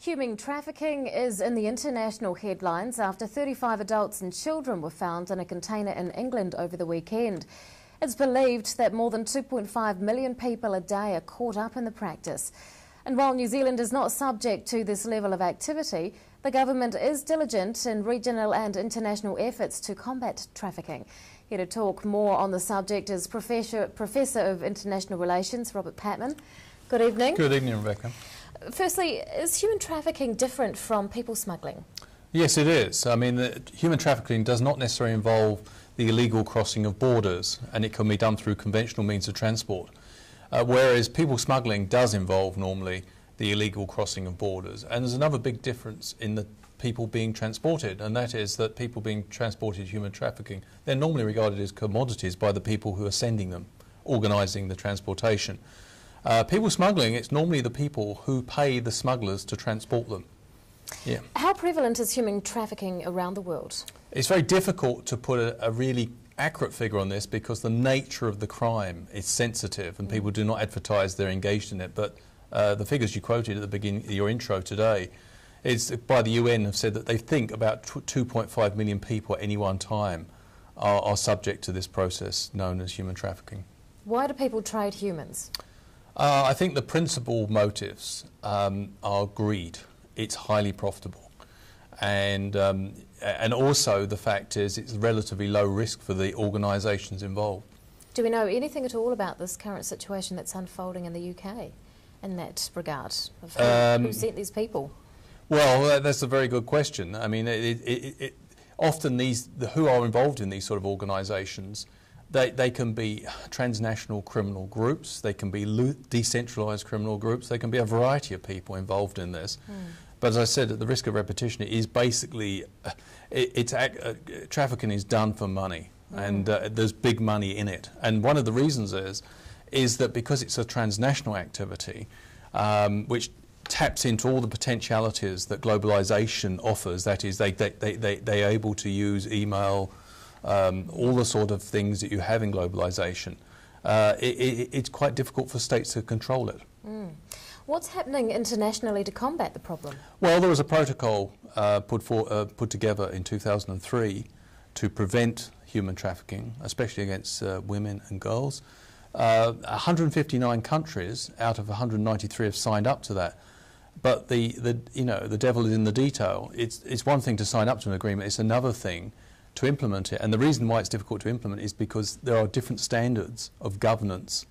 Human trafficking is in the international headlines after 35 adults and children were found in a container in England over the weekend. It's believed that more than 2.5 million people a day are caught up in the practice. And while New Zealand is not subject to this level of activity, the government is diligent in regional and international efforts to combat trafficking. Here to talk more on the subject is Professor of International Relations, Robert Patman. Good evening. Good evening, Rebecca. Firstly, is human trafficking different from people smuggling? Yes, it is. I mean, human trafficking does not necessarily involve the illegal crossing of borders, and it can be done through conventional means of transport. Whereas people smuggling does involve normally the illegal crossing of borders. And there's another big difference in the people being transported, and that is that people being transported human trafficking, they're normally regarded as commodities by the people who are sending them, organising the transportation. People smuggling, it's normally the people who pay the smugglers to transport them. Yeah. How prevalent is human trafficking around the world? It's very difficult to put a really accurate figure on this because the nature of the crime is sensitive and people do not advertise they're engaged in it. But the figures you quoted at the beginning of your intro today is by the UN have said that they think about 2.5 million people at any one time are subject to this process known as human trafficking. Why do people trade humans? I think the principal motives are greed. It's highly profitable, and also the fact is it's relatively low risk for the organisations involved. Do we know anything at all about this current situation that's unfolding in the UK in that regard of who sent these people? Well, that's a very good question. I mean, often who are involved in these sort of organisations, they can be transnational criminal groups, they can be decentralised criminal groups, they can be a variety of people involved in this. But as I said, at the risk of repetition, it is basically, trafficking is done for money, and there's big money in it. And one of the reasons is that because it's a transnational activity, which taps into all the potentialities that globalisation offers, that is, they're able to use email, all the sort of things that you have in globalisation. It's quite difficult for states to control it. What's happening internationally to combat the problem? Well, there was a protocol put together in 2003 to prevent human trafficking, especially against women and girls. 159 countries out of 193 have signed up to that. But the devil is in the detail. It's one thing to sign up to an agreement, it's another thing to implement it. And the reason why it's difficult to implement is because there are different standards of governance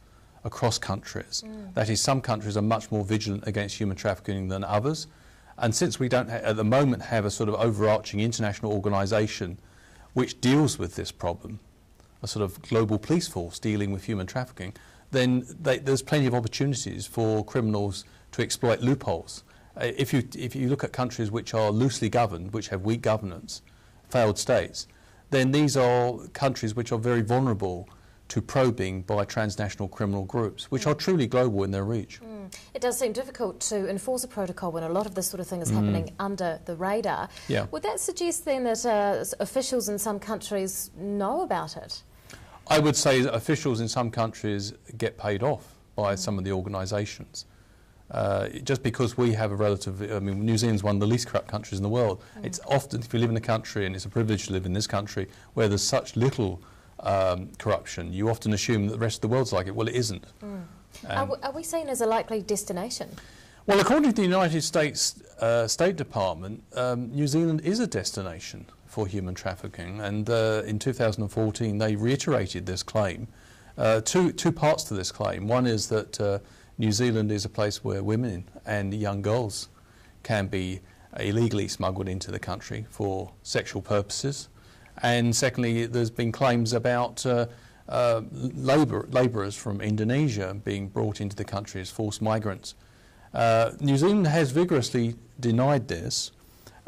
across countries. That is, some countries are much more vigilant against human trafficking than others. And since we don't at the moment have a sort of overarching international organisation which deals with this problem, a sort of global police force dealing with human trafficking, then there's plenty of opportunities for criminals to exploit loopholes. If you look at countries which are loosely governed, which have weak governance, failed states, then these are countries which are very vulnerable to probing by transnational criminal groups, which are truly global in their reach. It does seem difficult to enforce a protocol when a lot of this sort of thing is happening under the radar. Yeah. Would that suggest then that officials in some countries know about it? I would say that officials in some countries get paid off by some of the organisations. Just because we have a relative, I mean, New Zealand's one of the least corrupt countries in the world. It's often, if you live in a country, and it's a privilege to live in this country, where there's such little corruption, you often assume that the rest of the world's like it. Well, it isn't. Are we seen as a likely destination? Well, according to the United States State Department, New Zealand is a destination for human trafficking, and in 2014 they reiterated this claim. Two parts to this claim. One is that New Zealand is a place where women and young girls can be illegally smuggled into the country for sexual purposes. And secondly, there's been claims about labourers from Indonesia being brought into the country as forced migrants. New Zealand has vigorously denied this,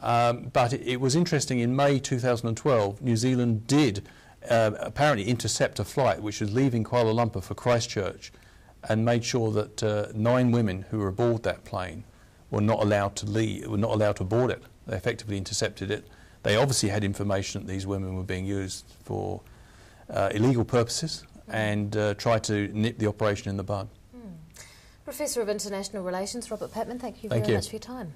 but it was interesting, in May 2012, New Zealand did apparently intercept a flight which was leaving Kuala Lumpur for Christchurch, and made sure that 9 women who were aboard that plane were not allowed to leave, were not allowed to board it. They effectively intercepted it. They obviously had information that these women were being used for illegal purposes, and tried to nip the operation in the bud. Professor of International Relations, Robert Patman, thank you very much for your time.